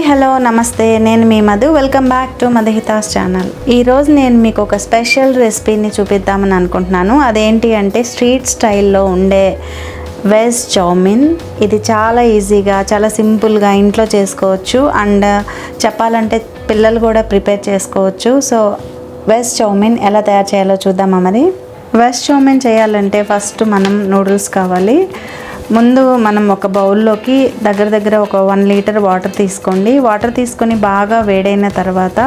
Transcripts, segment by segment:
Hello నమస్తే, నేను మీ Madhu. Welcome back to Madhuhitas channel. ఈరోజు నేను మీకు ఒక స్పెషల్ రెసిపీని చూపిద్దామని అనుకుంటున్నాను. అదేంటి అంటే స్ట్రీట్ స్టైల్లో ఉండే వెజ్ చౌమీన్. ఇది చాలా ఈజీగా, చాలా సింపుల్గా ఇంట్లో చేసుకోవచ్చు. అండ్ చెప్పాలంటే పిల్లలు కూడా ప్రిపేర్ చేసుకోవచ్చు. సో వెజ్ చౌమీన్ ఎలా తయారు చేయాలో చూద్దామా మరి. వెజ్ చౌమీన్ చేయాలంటే ఫస్ట్ మనం నూడిల్స్ కావాలి. ముందు మనం ఒక బౌల్లోకి దగ్గర ఒక 1 లీటర్ వాటర్ తీసుకోండి. వాటర్ తీసుకొని బాగా వేడైన తర్వాత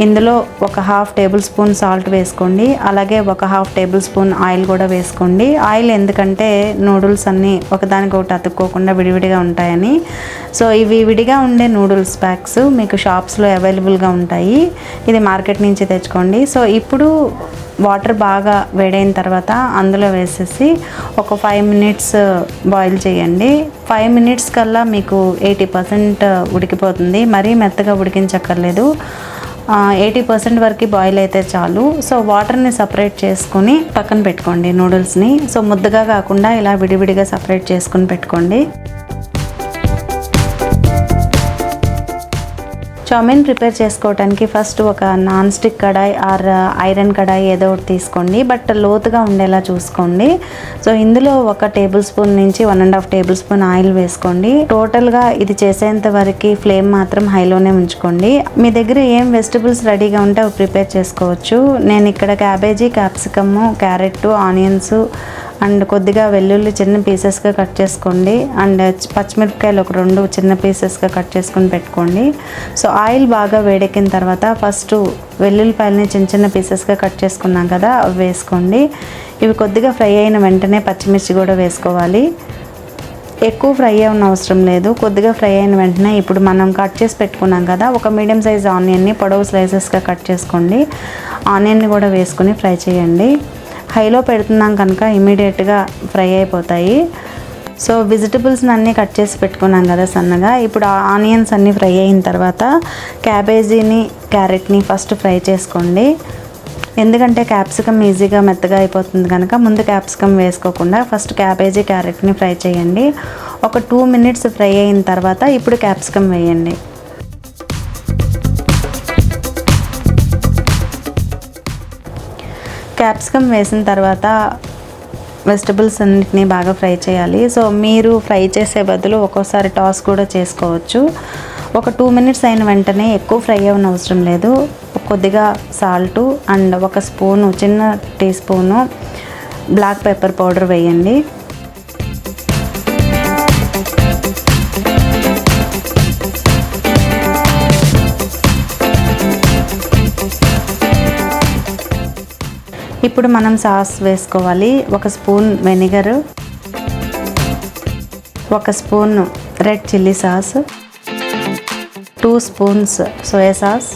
ఇందులో ఒక 1/2 టేబుల్ స్పూన్ సాల్ట్ వేసుకోండి. అలాగే ఒక 1/2 టేబుల్ స్పూన్ ఆయిల్ కూడా వేసుకోండి. ఆయిల్ ఎందుకంటే నూడిల్స్ అన్నీ ఒకదానికొకటి అతుక్కోకుండా విడివిడిగా ఉంటాయని. సో ఇవి విడిగా ఉండే నూడిల్స్ ప్యాక్స్ మీకు షాప్స్లో అవైలబుల్గా ఉంటాయి. ఇది మార్కెట్ నుంచి తెచ్చుకోండి. సో ఇప్పుడు వాటర్ బాగా వేడైన తర్వాత అందులో వేసేసి ఒక 5 మినిట్స్ బాయిల్ చేయండి. 5 మినిట్స్ కల్లా మీకు 80% ఉడికిపోతుంది. మరీ మెత్తగా ఉడికించక్కర్లేదు. 80% వరకు బాయిల్ అయితే చాలు. సో వాటర్ని సపరేట్ చేసుకొని పక్కన పెట్టుకోండి నూడిల్స్ని. సో ముద్దగా కాకుండా ఇలా విడివిడిగా సపరేట్ చేసుకొని పెట్టుకోండి. చౌమీన్ ప్రిపేర్ చేసుకోవడానికి ఫస్ట్ ఒక non stick kadai or iron kadai ఏదో ఒకటి తీసుకోండి. బట్ లోతుగా ఉండేలా చూసుకోండి. సో ఇందులో 1 టేబుల్ స్పూన్ నుంచి 1.5 టేబుల్ స్పూన్ ఆయిల్ వేసుకోండి. టోటల్గా ఇది చేసేంత వరకు ఫ్లేమ్ మాత్రం హైలోనే ఉంచుకోండి. మీ దగ్గర ఏం వెజిటబుల్స్ రెడీగా ఉంటే అవి ప్రిపేర్ చేసుకోవచ్చు. నేను ఇక్కడ cabbage, capsicum, carrot, onions and కొద్దిగా వెల్లుల్లి చిన్న పీసెస్గా కట్ చేసుకోండి. అండ్ పచ్చిమిరపకాయలు ఒక 2 చిన్న పీసెస్గా కట్ చేసుకొని పెట్టుకోండి. సో ఆయిల్ బాగా వేడెక్కిన తర్వాత ఫస్ట్ వెల్లుల్లిపాయలని చిన్న పీసెస్గా కట్ చేసుకున్నాం కదా, అవి వేసుకోండి. ఇవి కొద్దిగా ఫ్రై అయిన వెంటనే పచ్చిమిర్చి కూడా వేసుకోవాలి. ఎక్కువ ఫ్రై అవ్వని అవసరం లేదు. కొద్దిగా ఫ్రై అయిన వెంటనే ఇప్పుడు మనం కట్ చేసి పెట్టుకున్నాం కదా, ఒక మీడియం సైజ్ ఆనియన్ని పొడవు స్లైసెస్గా కట్ చేసుకోండి. ఆనియన్ని కూడా వేసుకొని ఫ్రై చేయండి. హైలో పెడుతున్నాం కనుక ఇమీడియట్గా ఫ్రై అయిపోతాయి. సో వెజిటబుల్స్ని అన్నీ కట్ చేసి పెట్టుకున్నాం కదా సన్నగా. ఇప్పుడు ఆనియన్స్ అన్నీ ఫ్రై అయిన తర్వాత క్యాబేజీని, క్యారెట్ని ఫస్ట్ ఫ్రై చేసుకోండి. ఎందుకంటే క్యాప్సికమ్ ఈజీగా మెత్తగా అయిపోతుంది కనుక ముందు క్యాప్సికమ్ వేసుకోకుండా ఫస్ట్ క్యాబేజీ, క్యారెట్ని ఫ్రై చేయండి. ఒక 2 మినిట్స్ ఫ్రై అయిన తర్వాత ఇప్పుడు క్యాప్సికమ్ వేయండి. క్యాప్సికమ్ వేసిన తర్వాత వెజిటబుల్స్ అన్నిటిని బాగా ఫ్రై చేయాలి. సో మీరు ఫ్రై చేసే బదులు ఒక్కోసారి టాస్ కూడా చేసుకోవచ్చు. ఒక 2 మినిట్స్ అయిన వెంటనే ఎక్కువ ఫ్రై అవ్వని అవసరం లేదు. కొద్దిగా సాల్టు అండ్ 1 స్పూను, చిన్న tea spoon black pepper powder వేయండి. ఇప్పుడు మనం సాస్ వేసుకోవాలి. 1 spoon vinegar, 1 spoon red chilli sauce, 2 spoons soya sauce,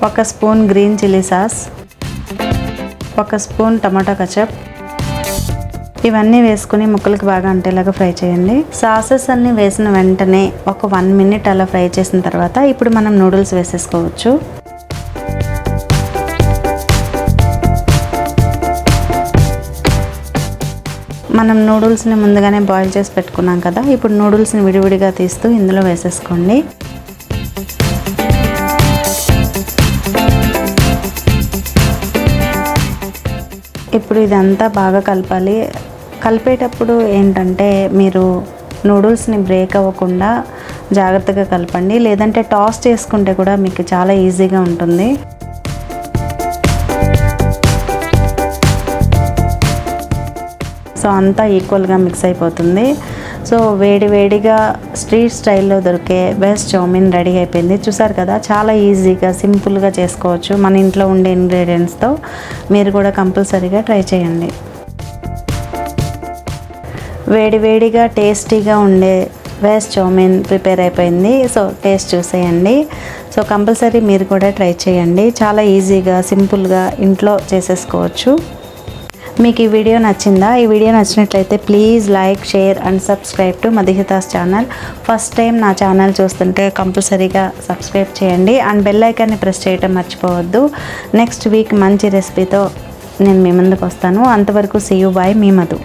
1 spoon green chilli sauce, 1 spoon tomato ketchup. ఇవన్నీ వేసుకుని ముక్కలకి బాగా అంటేలాగా ఫ్రై చేయండి. సాసెస్ అన్నీ వేసిన వెంటనే ఒక 1 మినిట్ అలా ఫ్రై చేసిన తర్వాత ఇప్పుడు మనం నూడిల్స్ వేసేసుకోవచ్చు. మనం నూడిల్స్ని ముందుగానే బాయిల్ చేసి పెట్టుకున్నాం కదా, ఇప్పుడు నూడిల్స్ని విడివిడిగా తీస్తూ ఇందులో వేసేసుకోండి. ఇప్పుడు ఇదంతా బాగా కలపాలి. కలిపేటప్పుడు ఏంటంటే మీరు నూడిల్స్ని బ్రేక్ అవ్వకుండా జాగ్రత్తగా కలపండి. లేదంటే టాస్ చేసుకుంటే కూడా మీకు చాలా ఈజీగా ఉంటుంది. సో అంతా ఈక్వల్గా మిక్స్ అయిపోతుంది. సో వేడిగా స్ట్రీట్ స్టైల్లో దొరికే వెజ్ చౌమీన్ రెడీ అయిపోయింది. చూసారు కదా, చాలా ఈజీగా సింపుల్గా చేసుకోవచ్చు మన ఇంట్లో ఉండే ఇంగ్రీడియంట్స్తో. మీరు కూడా కంపల్సరీగా ట్రై చేయండి. వేడిగా టేస్టీగా ఉండే వెజ్ చౌమీన్ ప్రిపేర్ అయిపోయింది. సో టేస్ట్ చూసేయండి. సో కంపల్సరీ మీరు కూడా ట్రై చేయండి. చాలా ఈజీగా, సింపుల్గా ఇంట్లో చేసేసుకోవచ్చు. మీకు ఈ వీడియో నచ్చిందా? ఈ వీడియో నచ్చినట్లయితే please like, share and subscribe to Madhuhitas channel. First time నా ఛానల్ చూస్తుంటే కంపల్సరీగా సబ్స్క్రైబ్ చేయండి అండ్ బెల్ ఐకాన్ని ప్రెస్ చేయడం మర్చిపోవద్దు. నెక్స్ట్ వీక్ మంచి రెసిపీతో నేను మీ ముందుకు వస్తాను. అంతవరకు సీ యూ, బై, మీ మధు.